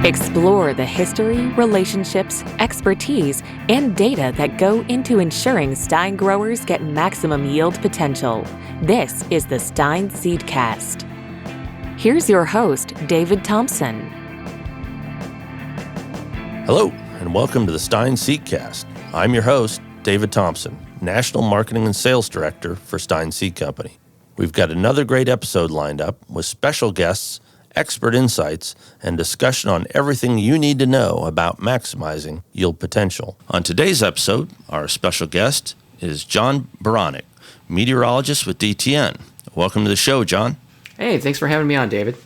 Explore the history, relationships, expertise, and data that go into ensuring Stine growers get maximum yield potential. This is the Stine Seedcast. Here's your host, David Thompson. Hello, and welcome to the Stine Seedcast. I'm your host, David Thompson, National Marketing and Sales Director for Stine Seed Company. We've got another great episode lined up with special guests, expert insights, and discussion on everything you need to know about maximizing yield potential. On today's episode, our special guest is John Baranick, meteorologist with DTN. Welcome to the show, John. Hey, thanks for having me on, David.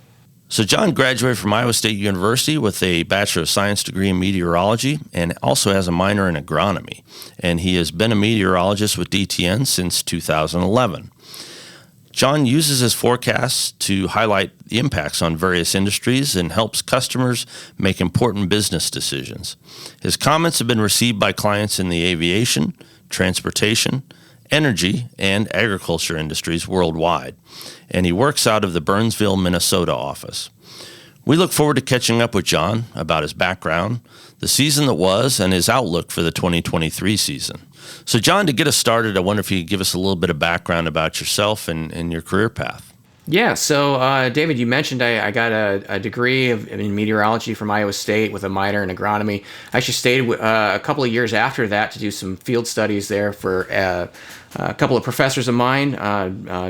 So John graduated from Iowa State University with a Bachelor of Science degree in meteorology and also has a minor in agronomy. And he has been a meteorologist with DTN since 2011. John uses his forecasts to highlight the impacts on various industries and helps customers make important business decisions. His comments have been received by clients in the aviation, transportation, energy, and agriculture industries worldwide, and he works out of the Burnsville, Minnesota office. We look forward to catching up with John about his background, the season that was, and his outlook for the 2023 season. So John, to get us started, I wonder if you could give us a little bit of background about yourself and your career path. Yeah, so David, you mentioned I got a degree in meteorology from Iowa State with a minor in agronomy. I actually stayed a couple of years after that to do some field studies there for a couple of professors of mine,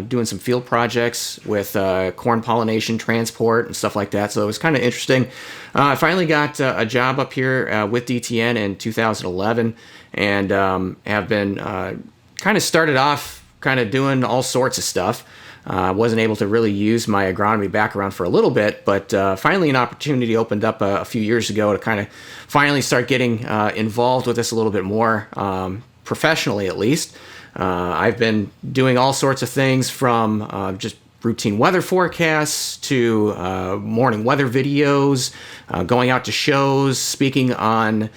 doing some field projects with corn pollination, transport, and stuff like that. So it was kind of interesting. I finally got a job up here with DTN in 2011 and have been kind of started off kind of doing all sorts of stuff. I wasn't able to really use my agronomy background for a little bit, but finally an opportunity opened up a few years ago to kind of finally start getting involved with this a little bit more, professionally at least. I've been doing all sorts of things from just routine weather forecasts to morning weather videos, going out to shows, speaking on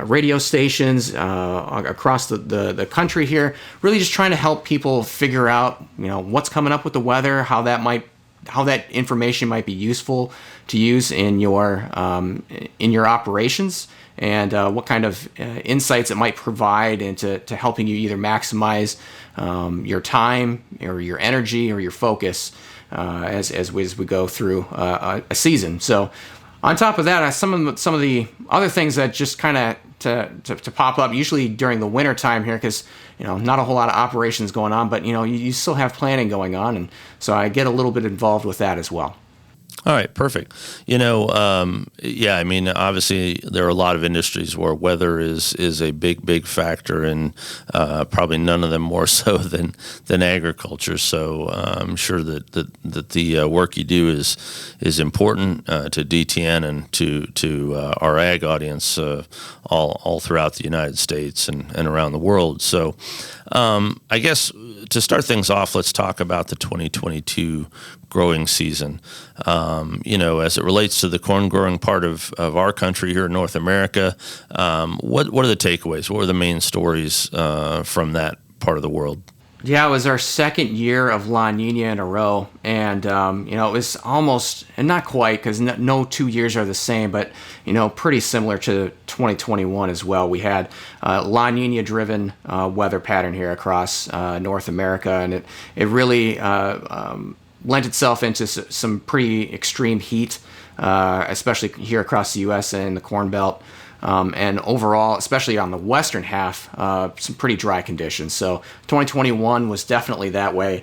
radio stations across the country here, really just trying to help people figure out, what's coming up with the weather, how that information might be useful to use in your operations, and what kind of insights it might provide into helping you either maximize your time or your energy or your focus as we go through a season. So on top of that, some of the other things that just kind of to pop up usually during the winter time here, because not a whole lot of operations going on, but you still have planning going on, and so I get a little bit involved with that as well. All right, perfect. Obviously there are a lot of industries where weather is a big factor, and probably none of them more so than agriculture. So I'm sure that the work you do is important to DTN and to our ag audience all throughout the United States and around the world. So I guess to start things off, let's talk about the 2022 growing season. As it relates to the corn growing part of our country here in North America, what are the takeaways? What were the main stories from that part of the world? Yeah, it was our second year of La Niña in a row, and it was almost, and not quite, because no 2 years are the same, but pretty similar to 2021 as well. We had La Niña-driven weather pattern here across North America, and it really lent itself into some pretty extreme heat, especially here across the U.S. and the Corn Belt. And overall, especially on the western half, some pretty dry conditions. So 2021 was definitely that way.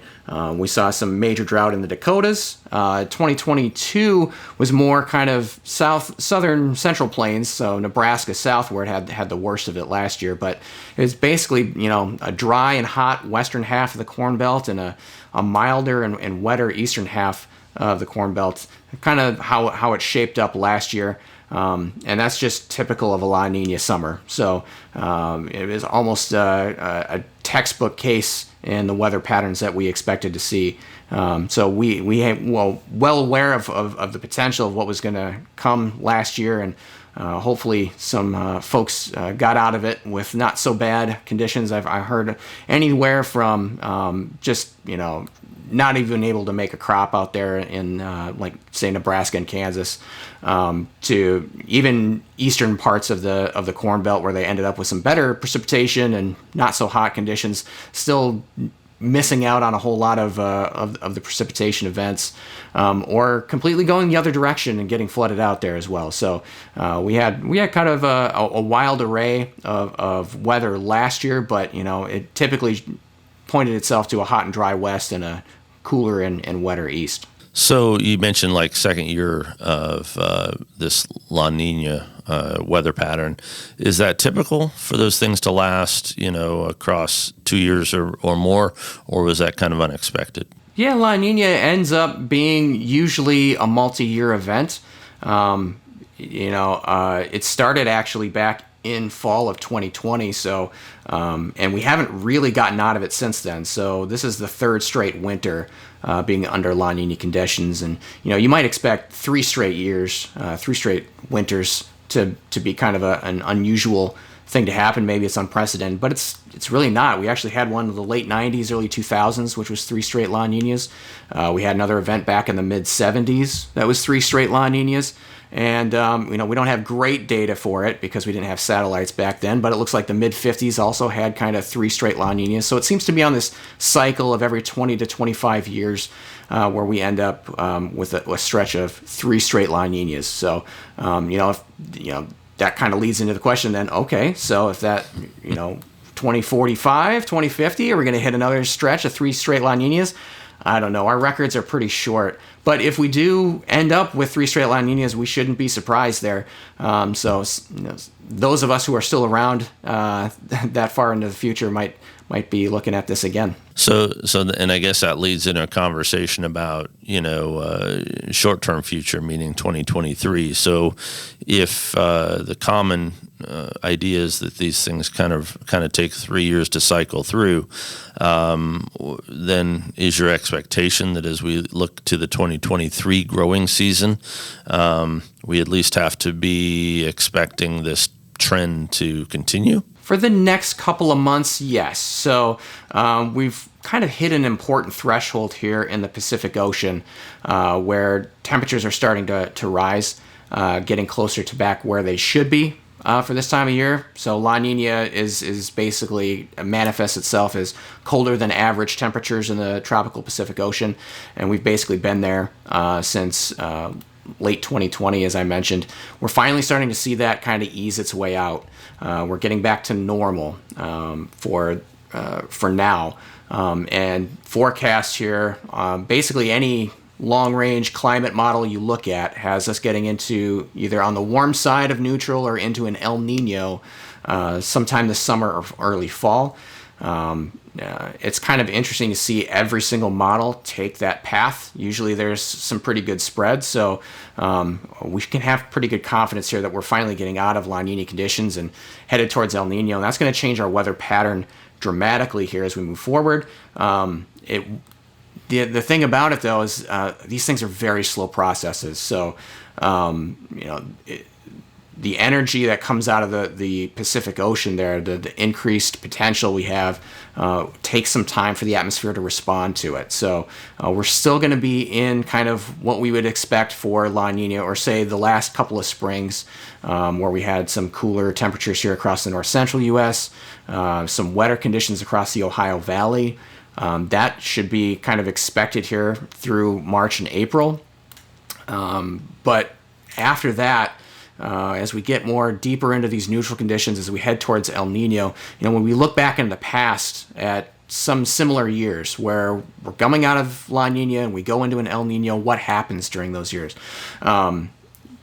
We saw some major drought in the Dakotas. 2022 was more kind of southern central plains, so Nebraska southward had the worst of it last year. But it was basically a dry and hot western half of the Corn Belt and a milder and wetter eastern half of the Corn Belt. Kind of how it shaped up last year. And that's just typical of a La Niña summer. So it was almost a textbook case in the weather patterns that we expected to see. So we well aware of the potential of what was going to come last year, and hopefully some folks got out of it with not so bad conditions. I heard anywhere from just not even able to make a crop out there in like say Nebraska and Kansas, to even eastern parts of the Corn Belt where they ended up with some better precipitation and not so hot conditions, still missing out on a whole lot of the precipitation events, or completely going the other direction and getting flooded out there as well. So we had kind of a wild array of weather last year, but it typically pointed itself to a hot and dry west and a cooler and wetter east. So you mentioned like second year of this La Niña weather pattern. Is that typical for those things to last, across 2 years or more, or was that kind of unexpected? Yeah, La Niña ends up being usually a multi-year event. It started actually back in fall of 2020, so and we haven't really gotten out of it since then. So this is the third straight winter being under La Niña conditions, and you might expect 3 straight years, 3 straight winters to be kind of an unusual thing to happen. Maybe it's unprecedented, but it's really not. We actually had one in the late 90s, early 2000s, which was 3 straight La Niñas. We had another event back in the mid 70s that was 3 straight La Niñas. And, we don't have great data for it because we didn't have satellites back then, but it looks like the mid 50s also had kind of 3 straight La Niñas. So it seems to be on this cycle of every 20 to 25 years where we end up with a stretch of 3 straight La Niñas. So, that kind of leads into the question then, okay, so if that, 2045, 2050, are we going to hit another stretch of 3 straight La Niñas? I don't know. Our records are pretty short. But if we do end up with 3 straight La Niñas, we shouldn't be surprised there. So those of us who are still around that far into the future might be looking at this again. So, and I guess that leads into a conversation about, short-term future, meaning 2023. So if the common idea is that these things kind of take 3 years to cycle through, then is your expectation that as we look to the 2023 growing season, we at least have to be expecting this trend to continue? For the next couple of months, yes. So we've kind of hit an important threshold here in the Pacific Ocean where temperatures are starting to rise, getting closer to back where they should be for this time of year. So La Niña is basically manifests itself as colder than average temperatures in the tropical Pacific Ocean, and we've basically been there since late 2020, as I mentioned. We're finally starting to see that kind of ease its way out. We're getting back to normal for now, and forecast here, basically any long-range climate model you look at has us getting into either on the warm side of neutral or into an El Niño sometime this summer or early fall. It's kind of interesting to see every single model take that path. Usually there's some pretty good spread, so we can have pretty good confidence here that we're finally getting out of La Niña conditions and headed towards El Niño, and that's going to change our weather pattern dramatically here as we move forward. The thing about it, though, is these things are very slow processes. So, the energy that comes out of the Pacific Ocean there, the increased potential we have, takes some time for the atmosphere to respond to it. So we're still going to be in kind of what we would expect for La Niña, or say the last couple of springs, where we had some cooler temperatures here across the north central U.S., some wetter conditions across the Ohio Valley. That should be kind of expected here through March and April. But after that, as we get more deeper into these neutral conditions, as we head towards El Niño, when we look back in the past at some similar years where we're coming out of La Niña and we go into an El Niño, what happens during those years?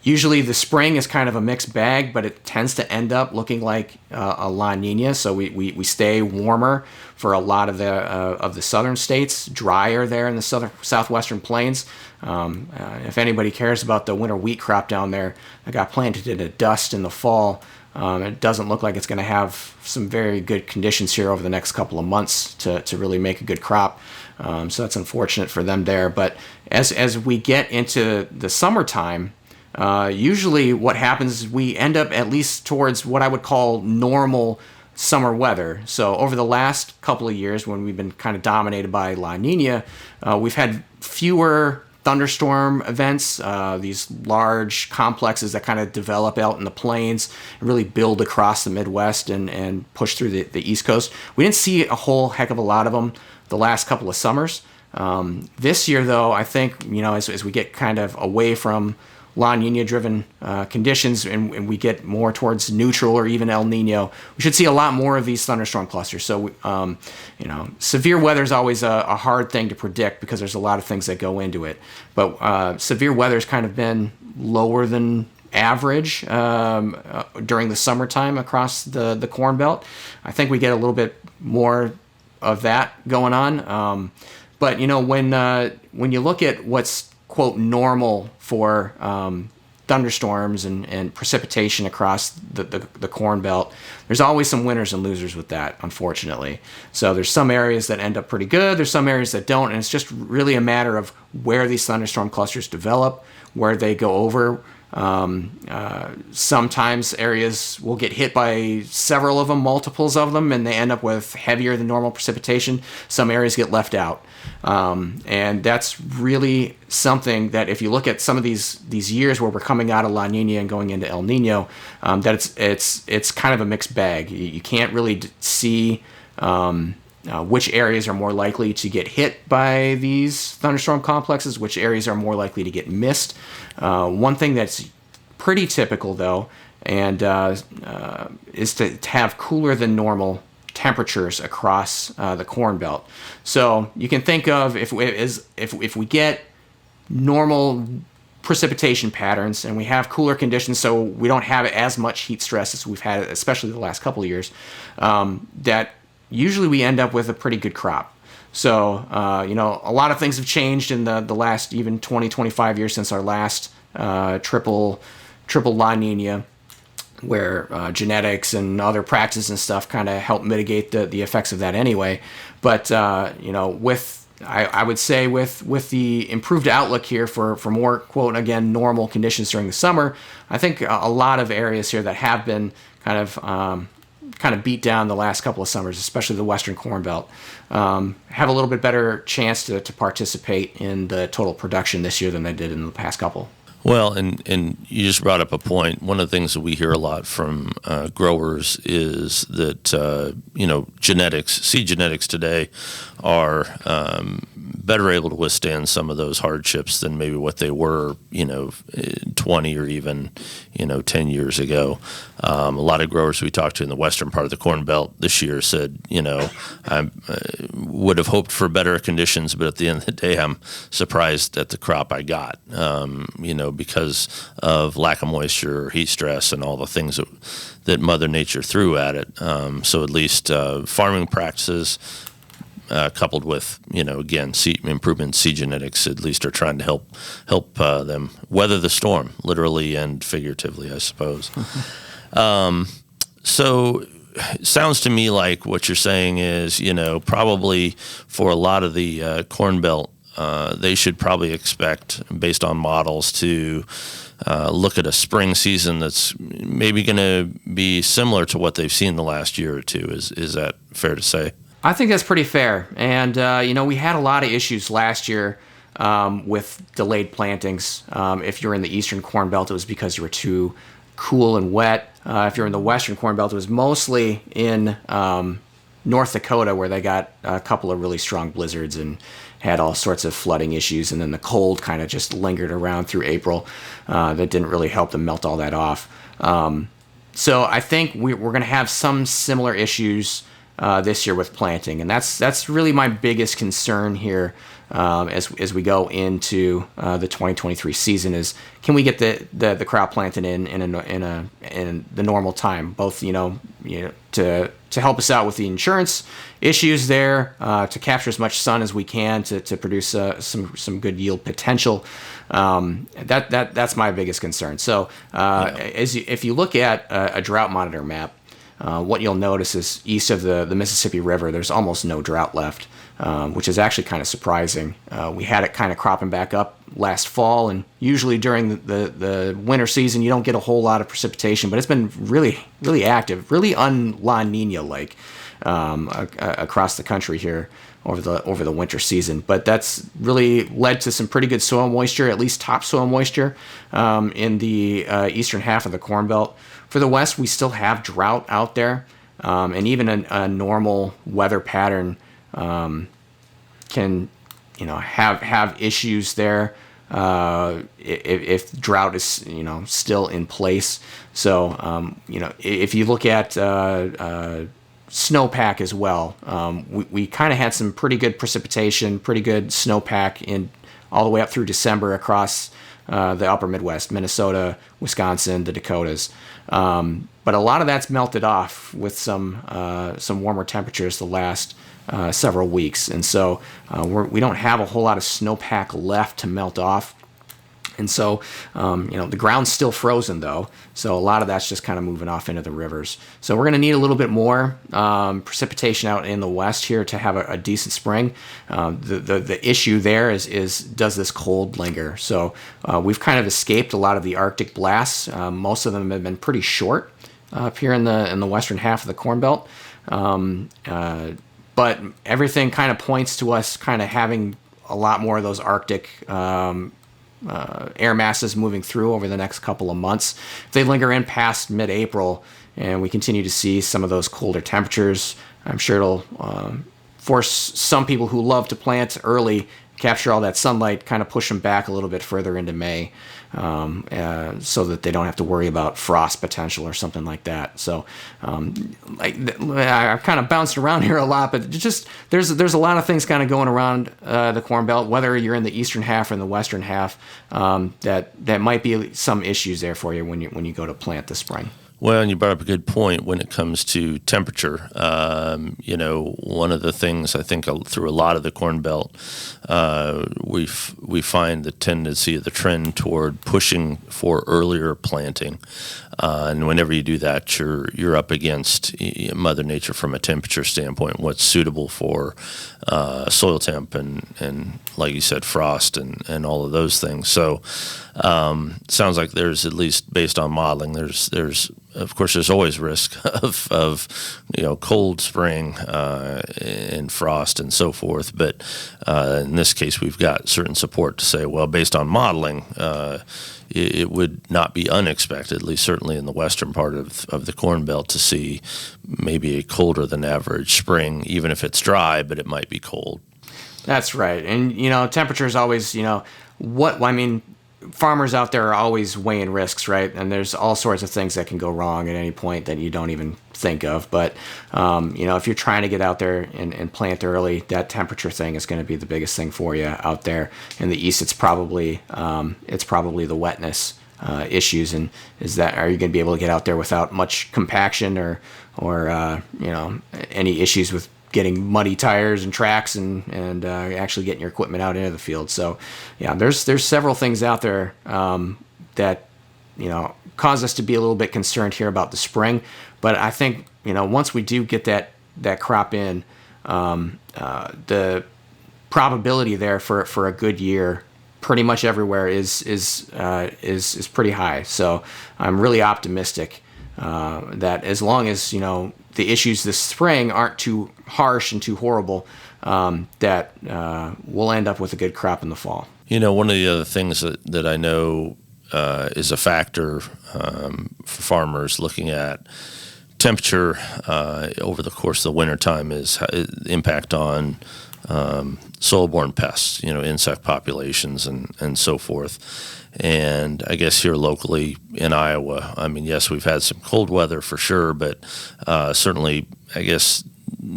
Usually the spring is kind of a mixed bag, but it tends to end up looking like a La Niña. So we stay warmer for a lot of the southern states, drier there in the southwestern plains. If anybody cares about the winter wheat crop down there that got planted in a dust in the fall, it doesn't look like it's going to have some very good conditions here over the next couple of months to really make a good crop. So that's unfortunate for them there. But as we get into the summertime, usually what happens is we end up at least towards what I would call normal summer weather. So over the last couple of years, when we've been kind of dominated by La Niña, we've had fewer thunderstorm events, these large complexes that kind of develop out in the plains and really build across the Midwest and push through the East Coast. We didn't see a whole heck of a lot of them the last couple of summers. This year, though, I think, as we get kind of away from La Niña-driven conditions and we get more towards neutral or even El Nino, we should see a lot more of these thunderstorm clusters. So, severe weather is always a hard thing to predict because there's a lot of things that go into it. But severe weather has kind of been lower than average during the summertime across the Corn Belt. I think we get a little bit more of that going on. But when you look at what's quote normal for thunderstorms and precipitation across the Corn Belt, there's always some winners and losers with that, unfortunately. So there's some areas that end up pretty good, there's some areas that don't, and it's just really a matter of where these thunderstorm clusters develop, where they go over. Sometimes areas will get hit by several of them, multiples of them, and they end up with heavier than normal precipitation. Some areas get left out. And that's really something that if you look at some of these years where we're coming out of La Niña and going into El Nino, that it's kind of a mixed bag. You can't really see which areas are more likely to get hit by these thunderstorm complexes, which areas are more likely to get missed. One thing that's pretty typical, though, and is to have cooler than normal temperatures across the Corn Belt. So you can think of if we get normal precipitation patterns and we have cooler conditions, so we don't have as much heat stress as we've had, especially the last couple of years, that usually we end up with a pretty good crop. So, a lot of things have changed in the last even 20, 25 years since our last triple La Niña, where genetics and other practices and stuff kind of help mitigate the effects of that anyway. But, I would say with the improved outlook here for more, quote, again, normal conditions during the summer, I think a lot of areas here that have been kind of beat down the last couple of summers, especially the Western Corn Belt, have a little bit better chance to participate in the total production this year than they did in the past couple. Well, and you just brought up a point. One of the things that we hear a lot from growers is that, seed genetics today are better able to withstand some of those hardships than maybe what they were, 20 or even, 10 years ago. A lot of growers we talked to in the western part of the Corn Belt this year said, I would have hoped for better conditions, but at the end of the day, I'm surprised at the crop I got, because of lack of moisture, heat stress, and all the things that Mother Nature threw at it. So at least farming practices, coupled with, again, improvement in seed genetics, at least are trying to help them weather the storm, literally and figuratively, I suppose. So it sounds to me like what you're saying is, probably for a lot of the Corn Belt, they should probably expect, based on models, to look at a spring season that's maybe going to be similar to what they've seen the last year or two. Is that fair to say? I think that's pretty fair. And, we had a lot of issues last year with delayed plantings. If you're in the Eastern Corn Belt, it was because you were too cool and wet. If you're in the Western Corn Belt, it was mostly in North Dakota, where they got a couple of really strong blizzards and had all sorts of flooding issues. And then the cold kind of just lingered around through April. That didn't really help them melt all that off. So I think we're going to have some similar issues this year with planting, and that's really my biggest concern here as we go into the 2023 season is, can we get the crop planted in the normal time, both to help us out with the insurance issues there, to capture as much sun as we can to produce some good yield potential. That's my biggest concern. So if you look at a drought monitor map, what you'll notice is east of the Mississippi River, there's almost no drought left, which is actually kind of surprising. We had it kind of cropping back up last fall, and usually during the winter season you don't get a whole lot of precipitation, but it's been really, really active, really un-La Niña like across the country here over the winter season. But that's really led to some pretty good soil moisture, at least topsoil moisture, in the eastern half of the Corn Belt. For the West, we still have drought out there, and even a normal weather pattern can, have issues there if drought is, still in place. So, if you look at snowpack as well, we kind of had some pretty good precipitation, pretty good snowpack in all the way up through December across the upper Midwest, Minnesota, Wisconsin, the Dakotas. But a lot of that's melted off with some warmer temperatures the last several weeks, and so we don't have a whole lot of snowpack left to melt off. And so, the ground's still frozen though, so a lot of that's just kind of moving off into the rivers. So we're going to need a little bit more precipitation out in the west here to have a decent spring. The issue there is does this cold linger? So we've kind of escaped a lot of the Arctic blasts. Most of them have been pretty short up here in the western half of the Corn Belt. But everything kind of points to us kind of having a lot more of those Arctic air masses moving through over the next couple of months. If they linger in past mid-April and we continue to see some of those colder temperatures, I'm sure it'll force some people who love to plant early, capture all that sunlight, kind of push them back a little bit further into May, so that they don't have to worry about frost potential or something like that. So, I've kind of bounced around here a lot, but just there's a lot of things kind of going around the Corn Belt, whether you're in the eastern half or in the western half, that might be some issues there for you when you go to plant this spring. Well, and you brought up a good point when it comes to temperature. One of the things I think through a lot of the Corn Belt, we find the tendency of the trend toward pushing for earlier planting. And whenever you do that, you're up against Mother Nature from a temperature standpoint, what's suitable for soil temp and like you said, frost and all of those things. So sounds like there's, at least based on modeling, there's of course there's always risk of cold spring and frost and so forth. But in this case, we've got certain support to say, well, based on modeling, it would not be unexpected, at least certainly in the western part of the Corn Belt, to see maybe a colder than average spring, even if it's dry, but it might be cold. That's right. And, temperature's always, farmers out there are always weighing risks, right? And there's all sorts of things that can go wrong at any point that you don't even think of. But, if you're trying to get out there and plant early, that temperature thing is going to be the biggest thing for you out there. In the east, it's probably the wetness issues. And are you going to be able to get out there without much compaction or any issues with getting muddy tires and tracks and actually getting your equipment out into the field? So, yeah, there's several things out there that cause us to be a little bit concerned here about the spring. But I think once we do get that crop in, the probability there for a good year pretty much everywhere is pretty high. So I'm really optimistic that as long as the issues this spring aren't too harsh and too horrible, that we'll end up with a good crop in the fall. One of the other things that I know is a factor for farmers looking at temperature over the course of the wintertime is impact on soil-borne pests, insect populations and so forth. And I guess here locally in Iowa, yes, we've had some cold weather for sure, but certainly, I guess,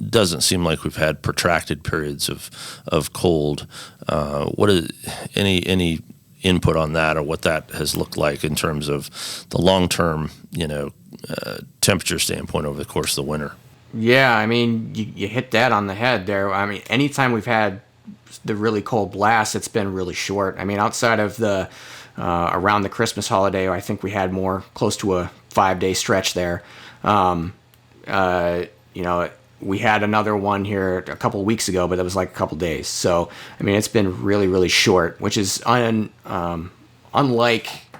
doesn't seem like we've had protracted periods of cold. What is any input on that, or what that has looked like in terms of the long-term, temperature standpoint over the course of the winter? Yeah, you hit that on the head there. Anytime we've had the really cold blast, it's been really short. Outside of the around the Christmas holiday, I think we had more close to a 5-day stretch there. we had another one here a couple of weeks ago, but that was like a couple days. So, I mean, it's been really, really short, which is unlike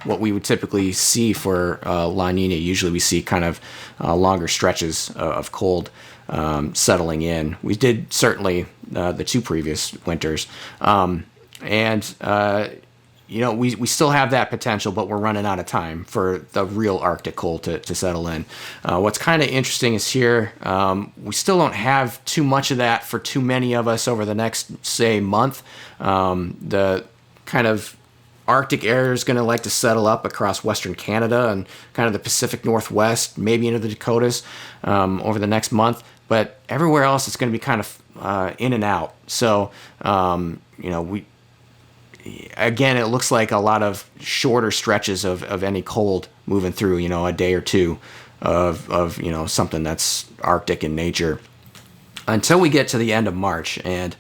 what we would typically see for La Nina. Usually we see kind of longer stretches of cold settling in. We did certainly the two previous winters. We still have that potential, but we're running out of time for the real Arctic cold to settle in. What's kind of interesting is here, we still don't have too much of that for too many of us over the next, say, month. The kind of Arctic air is going to like to settle up across Western Canada and kind of the Pacific Northwest, maybe into the Dakotas over the next month. But everywhere else, it's going to be kind of in and out. So, again, it looks like a lot of shorter stretches of any cold moving through, a day or two of something that's Arctic in nature until we get to the end of March. And,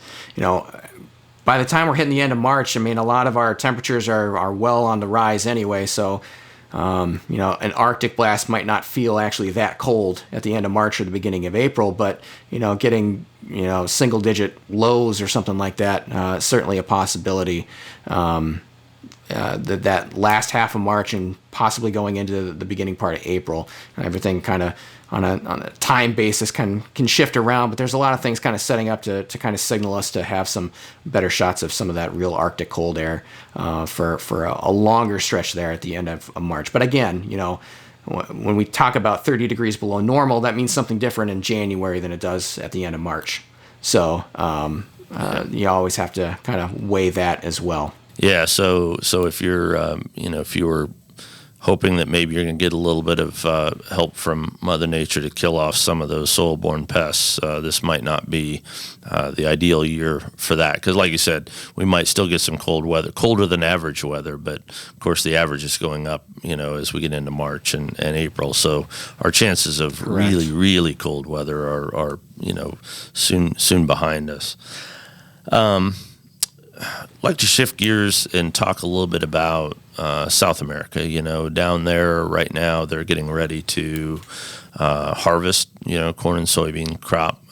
by the time we're hitting the end of March, I mean, a lot of our temperatures are well on the rise anyway. So, an Arctic blast might not feel actually that cold at the end of March or the beginning of April, but, getting, single digit lows or something like that, certainly a possibility. That last half of March and possibly going into the beginning part of April, everything kind of on a time basis can shift around, but there's a lot of things kind of setting up to kind of signal us to have some better shots of some of that real Arctic cold air for a longer stretch there at the end of March. But again, when we talk about 30 degrees below normal, that means something different in January than it does at the end of March. So you always have to kind of weigh that as well. Yeah. So if you're, if you were hoping that maybe you're going to get a little bit of help from Mother Nature to kill off some of those soil-borne pests, this might not be the ideal year for that. Because like you said, we might still get some cold weather, colder than average weather, but of course the average is going up, as we get into March and April. So our chances of really, really cold weather are soon behind us. I'd like to shift gears and talk a little bit about South America. Down there right now, they're getting ready to harvest, corn and soybean crop,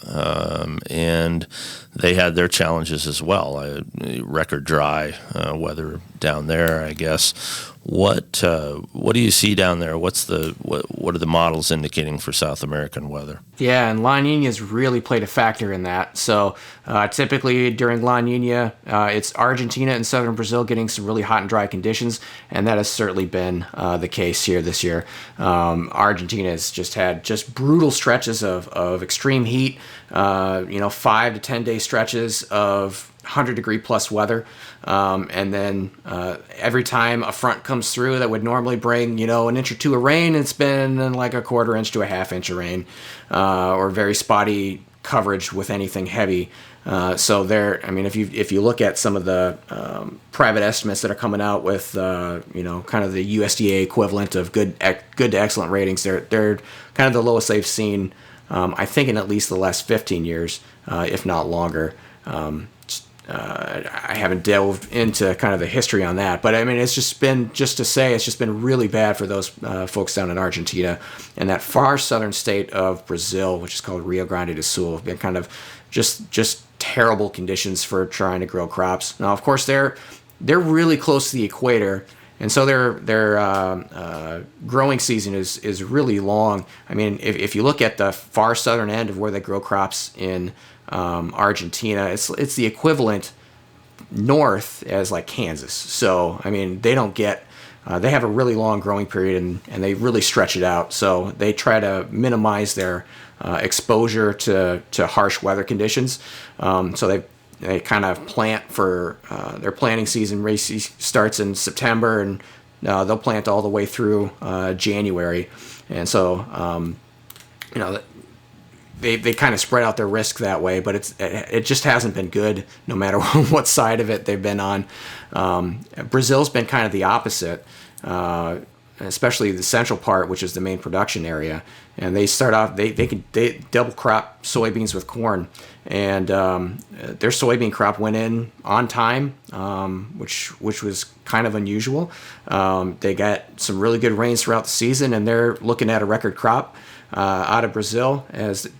and they had their challenges as well. Record dry weather down there, I guess. What do you see down there? What are the models indicating for South American weather? Yeah, and La Niña's really played a factor in that. So typically during La Niña, it's Argentina and southern Brazil getting some really hot and dry conditions, and that has certainly been the case here this year. Argentina has just had brutal stretches of extreme heat, 5 to 10 day stretches of 100-degree plus weather, and then every time a front comes through that would normally bring an inch or two of rain, it's been like a quarter inch to a half inch of rain, or very spotty coverage with anything heavy. So there, I mean, if you look at some of the private estimates that are coming out with kind of the USDA equivalent of good to excellent ratings, they're kind of the lowest they've seen, I think, in at least the last 15 years, if not longer. I haven't delved into kind of the history on that, but I mean, it's just been really bad for those folks down in Argentina, and that far southern state of Brazil, which is called Rio Grande do Sul, have been kind of just terrible conditions for trying to grow crops. Now, of course, they're really close to the equator, and so their growing season is really long. I mean, if you look at the far southern end of where they grow crops in Argentina, it's the equivalent north as like Kansas. So I mean, they don't get they have a really long growing period, and they really stretch it out. So they try to minimize their exposure to harsh weather conditions. So they kind of plant for their planting season. Race starts in September, and they'll plant all the way through January. And so They kind of spread out their risk that way, but it just hasn't been good no matter what side of it they've been on. Brazil's been kind of the opposite. especially the central part, which is the main production area. And they start off, they double crop soybeans with corn. And their soybean crop went in on time, which was kind of unusual. They got some really good rains throughout the season, and they're looking at a record crop out of Brazil.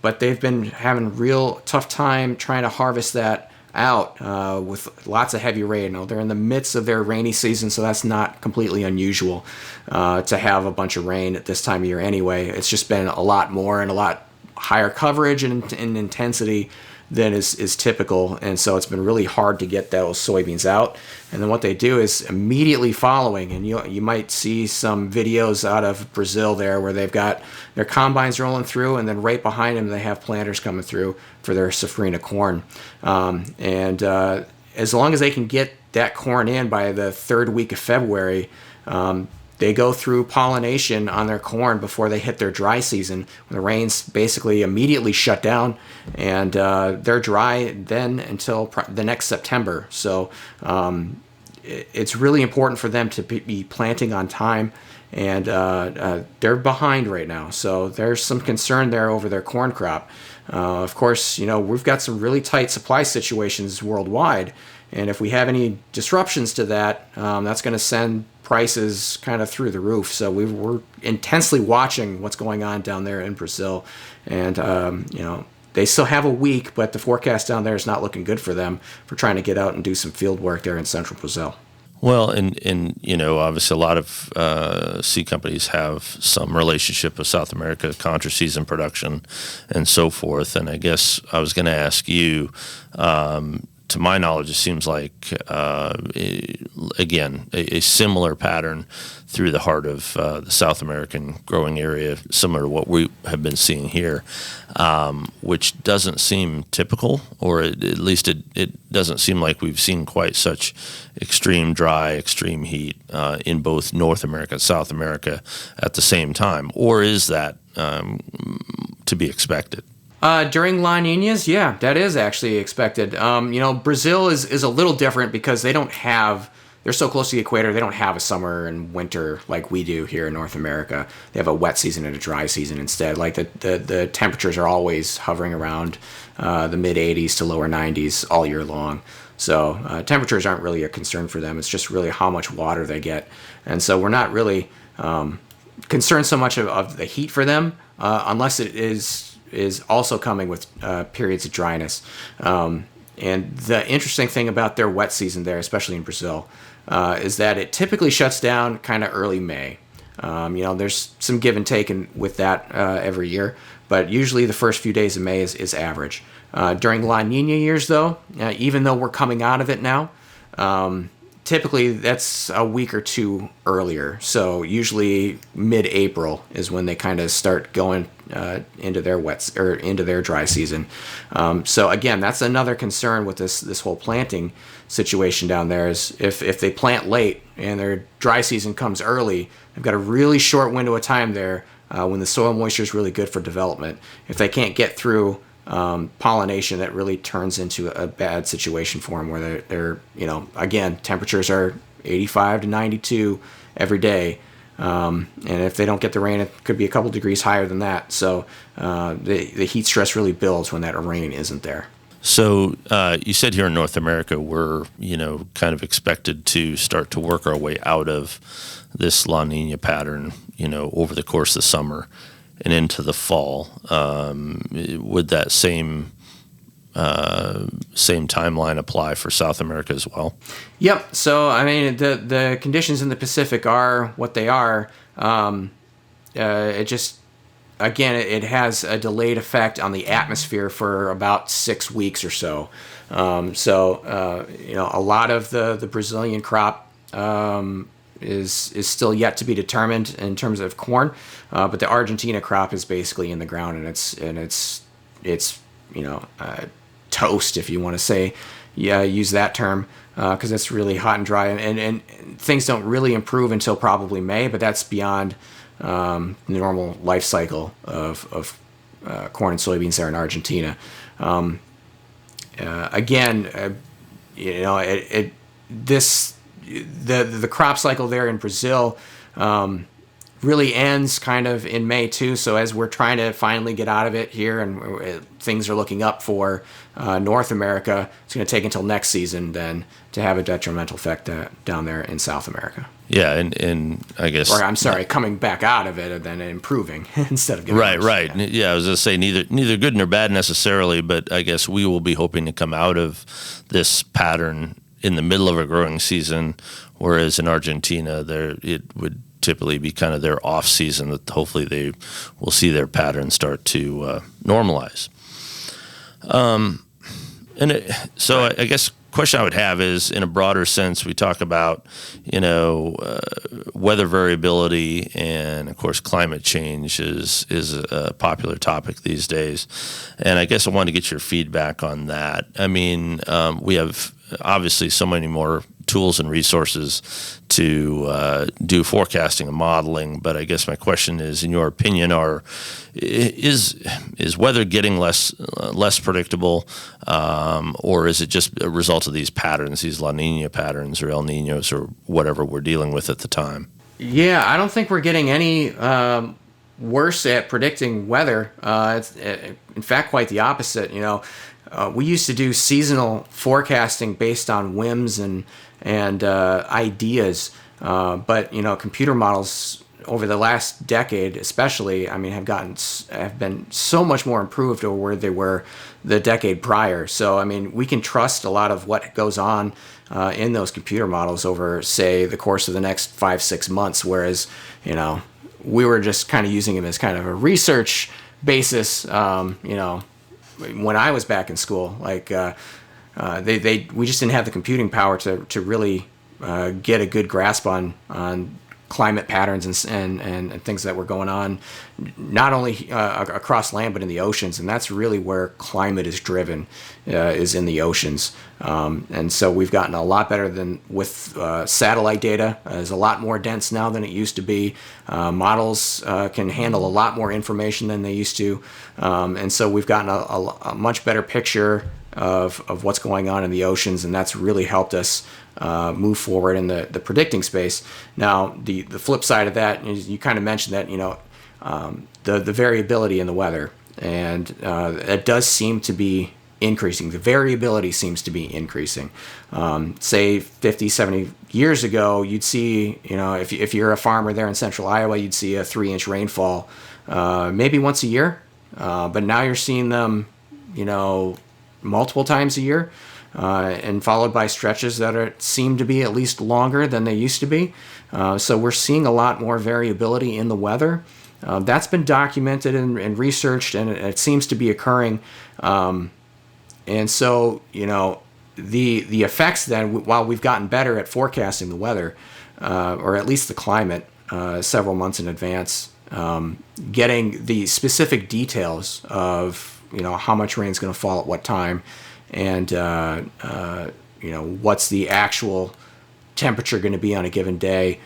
But they've been having real tough time trying to harvest that out with lots of heavy rain. They're in the midst of their rainy season, so that's not completely unusual to have a bunch of rain at this time of year anyway. It's just been a lot more and a lot higher coverage and intensity than is typical, and so it's been really hard to get those soybeans out. And then what they do is immediately following, and you might see some videos out of Brazil there where they've got their combines rolling through, and then right behind them they have planters coming through for their safrinha corn. As long as they can get that corn in by the third week of February, they go through pollination on their corn before they hit their dry season. The rains basically immediately shut down, and they're dry then until the next September. So it's really important for them to be planting on time, and they're behind right now. So there's some concern there over their corn crop. Of course, we've got some really tight supply situations worldwide, and if we have any disruptions to that, that's going to send prices kind of through the roof. So we're intensely watching what's going on down there in Brazil, and they still have a week, but the forecast down there is not looking good for them for trying to get out and do some field work there in central Brazil. Well, and obviously a lot of seed companies have some relationship with South America, contra-season production, and so forth. And I guess I was going to ask you, to my knowledge, it seems like, again, a similar pattern through the heart of the South American growing area, similar to what we have been seeing here, which doesn't seem typical, or at least it doesn't seem like we've seen quite such extreme dry, extreme heat in both North America and South America at the same time. Or is that to be expected? During La Niñas, yeah, that is actually expected. Brazil is a little different because they're so close to the equator, they don't have a summer and winter like we do here in North America. They have a wet season and a dry season instead. Like the temperatures are always hovering around the mid 80s to lower 90s all year long. So temperatures aren't really a concern for them. It's just really how much water they get. And so we're not really concerned so much of the heat for them unless it is also coming with periods of dryness. And the interesting thing about their wet season there, especially in Brazil, is that it typically shuts down kind of early May. There's some give and take with that every year, but usually the first few days of May is average. During La Niña years, though, even though we're coming out of it now, typically that's a week or two earlier. So usually mid-April is when they kind of start going into their dry season. So again, that's another concern with this whole planting situation down there is if they plant late and their dry season comes early, they've got a really short window of time there when the soil moisture is really good for development. If they can't get through pollination, that really turns into a bad situation for them where they're again, temperatures are 85 to 92 every day. And if they don't get the rain, it could be a couple degrees higher than that. So the heat stress really builds when that rain isn't there. So you said here in North America, we're, kind of expected to start to work our way out of this La Niña pattern, over the course of the summer and into the fall. Would that same timeline apply for South America as well? Yep. So, I mean, the conditions in the Pacific are what they are. It has a delayed effect on the atmosphere for about 6 weeks or so. A lot of the Brazilian crop is still yet to be determined in terms of corn, but the Argentina crop is basically in the ground, and it's toast, if you want to say, use that term, because it's really hot and dry, and things don't really improve until probably May, but that's beyond the normal life cycle of corn and soybeans there in Argentina. The crop cycle there in Brazil really ends kind of in May too. So as we're trying to finally get out of it here, and things are looking up for North America, it's going to take until next season then to have a detrimental effect down there in South America. Yeah, and I guess, or I'm sorry, coming back out of it and then improving instead of getting worse. Right. Yeah, I was going to say neither good nor bad necessarily, but I guess we will be hoping to come out of this pattern in the middle of a growing season, whereas in Argentina, it would typically be kind of their off season that hopefully they will see their pattern start to normalize. So I guess question I would have is, in a broader sense, we talk about, weather variability, and of course climate change is a popular topic these days. And I guess I wanted to get your feedback on that. I mean, we have obviously so many more tools and resources to do forecasting and modeling, but I guess my question is, in your opinion, is weather getting less predictable, or is it just a result of these patterns, these La Niña patterns or El Niños or whatever we're dealing with at the time? Yeah, I don't think we're getting any worse at predicting weather. It's in fact quite the opposite. We used to do seasonal forecasting based on whims and ideas, but computer models over the last decade, especially, have been so much more improved over where they were the decade prior. So we can trust a lot of what goes on in those computer models over, say, the course of the next 5-6 months, whereas we were just kind of using them as kind of a research basis. When I was back in school, we just didn't have the computing power to really get a good grasp on climate patterns and things that were going on, not only across land but in the oceans, and that's really where climate is driven, is in the oceans. And so we've gotten a lot better than with satellite data. It's a lot more dense now than it used to be. Models can handle a lot more information than they used to, and so we've gotten a much better picture of what's going on in the oceans, and that's really helped us move forward in the predicting space. Now, the flip side of that, you kind of mentioned that, the variability in the weather, and it does seem to be increasing. The variability seems to be increasing. Say 50, 70 years ago, you'd see, if you're a farmer there in central Iowa, you'd see a 3-inch rainfall maybe once a year, but now you're seeing them, multiple times a year, and followed by stretches that seem to be at least longer than they used to be. So we're seeing a lot more variability in the weather. That's been documented and researched, and it seems to be occurring. And so, the effects then, while we've gotten better at forecasting the weather, or at least the climate, several months in advance, getting the specific details of how much rain is going to fall at what time, and what's the actual temperature going to be on a given day,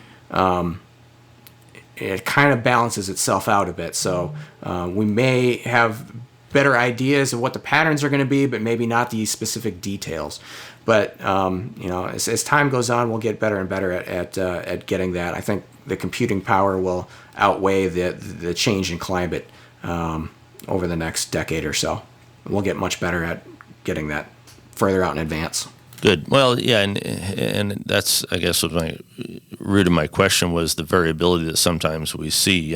it kind of balances itself out a bit. So we may have better ideas of what the patterns are going to be, but maybe not the specific details. But as time goes on, we'll get better and better at getting that. I think the computing power will outweigh the change in climate over the next decade or so. We'll get much better at getting that further out in advance. Good. Well, yeah, and that's, I guess, what my root of my question was, the variability that sometimes we see.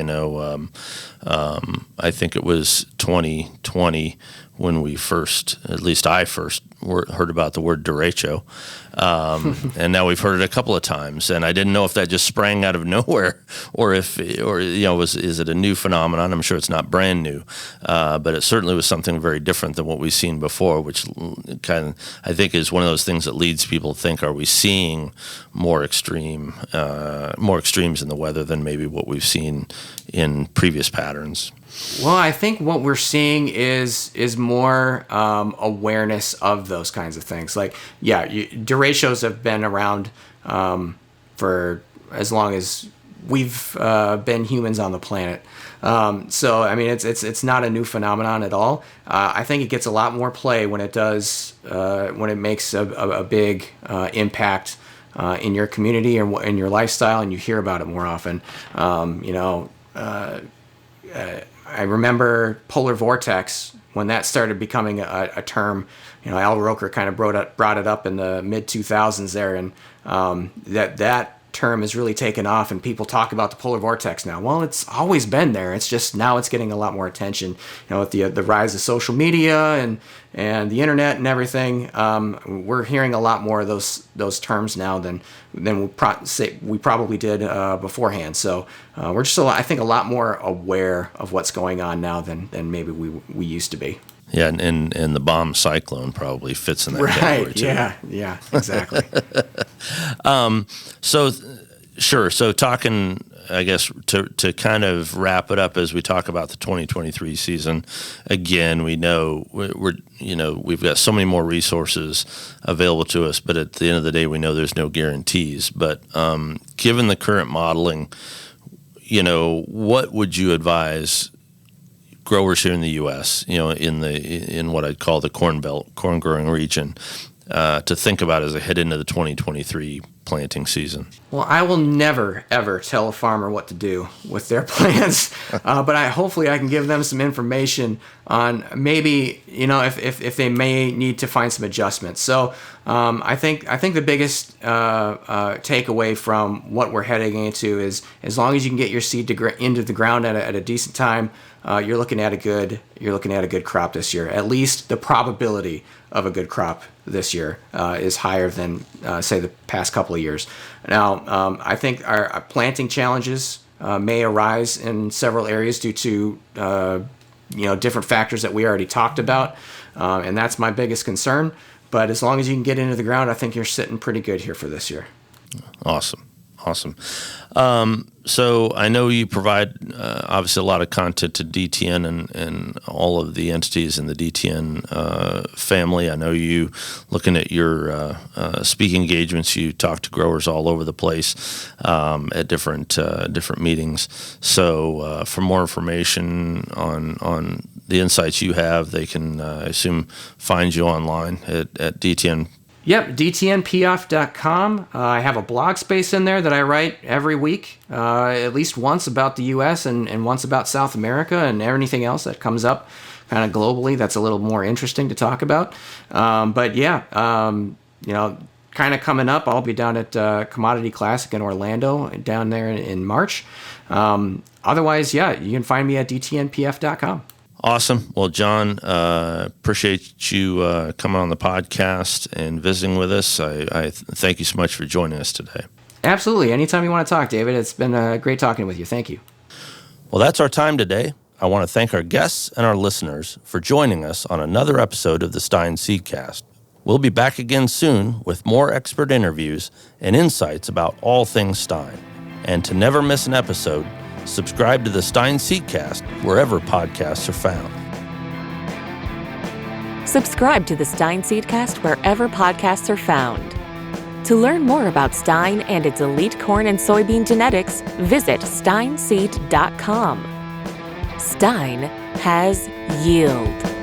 I think it was 2020 when we first, at least I first, heard about the word derecho, and now we've heard it a couple of times, and I didn't know if that just sprang out of nowhere, or is it a new phenomenon? I'm sure it's not brand new, but it certainly was something very different than what we've seen before, which kind of, I think, is one of those things that leads people to think, are we seeing more extremes in the weather than maybe what we've seen in previous patterns? Well, I think what we're seeing is more awareness of those kinds of things. Derechos have been around for as long as we've been humans on the planet. So it's not a new phenomenon at all. I think it gets a lot more play when it does when it makes a big impact in your community and in your lifestyle, and you hear about it more often. I remember polar vortex when that started becoming a term. Al Roker kind of brought it up in the mid 2000s there, and that term has really taken off, and people talk about the polar vortex now. Well, it's always been there. It's just now it's getting a lot more attention. With the rise of social media and the internet and everything, we're hearing a lot more of those terms now than we probably did beforehand. So we're just I think a lot more aware of what's going on now than maybe we used to be. Yeah, and the bomb cyclone probably fits in that category too. Yeah, exactly. So talking, I guess, to kind of wrap it up as we talk about the 2023 season, again, we know we've got so many more resources available to us, but at the end of the day, we know there's no guarantees. But given the current modeling, what would you advise growers here in the U.S., in what I'd call the Corn Belt, corn growing region, to think about as they head into the 2023 planting season? Well, I will never, ever tell a farmer what to do with their plants, but hopefully I can give them some information on maybe, if they may need to find some adjustments. So I think the biggest takeaway from what we're heading into is, as long as you can get your seed into the ground at a decent time, you're looking at a good crop this year. At least the probability of a good crop this year is higher than say the past couple of years. Now, I think our planting challenges may arise in several areas due to different factors that we already talked about, and that's my biggest concern. But as long as you can get into the ground, I think you're sitting pretty good here for this year. Awesome. So I know you provide obviously a lot of content to DTN and all of the entities in the DTN family. I know you, looking at your speaking engagements, you talk to growers all over the place at different meetings. So for more information on the insights you have, they can, I assume, find you online at DTN. Yep, dtnpof.com. I have a blog space in there that I write every week, at least once about the U.S. and once about South America and anything else that comes up kind of globally that's a little more interesting to talk about. But yeah, kind of coming up, I'll be down at Commodity Classic in Orlando down there in March. Otherwise, yeah, you can find me at dtnpf.com. Awesome. Well, John, appreciate you coming on the podcast and visiting with us. I thank you so much for joining us today. Absolutely. Anytime you want to talk, David. It's been great talking with you. Thank you. Well, that's our time today. I want to thank our guests and our listeners for joining us on another episode of the Stine Seedcast. We'll be back again soon with more expert interviews and insights about all things Stine. And to never miss an episode, subscribe to the Stine Seedcast wherever podcasts are found. Subscribe to the Stine Seedcast wherever podcasts are found. To learn more about Stine and its elite corn and soybean genetics, visit stineseed.com. Stine has yield.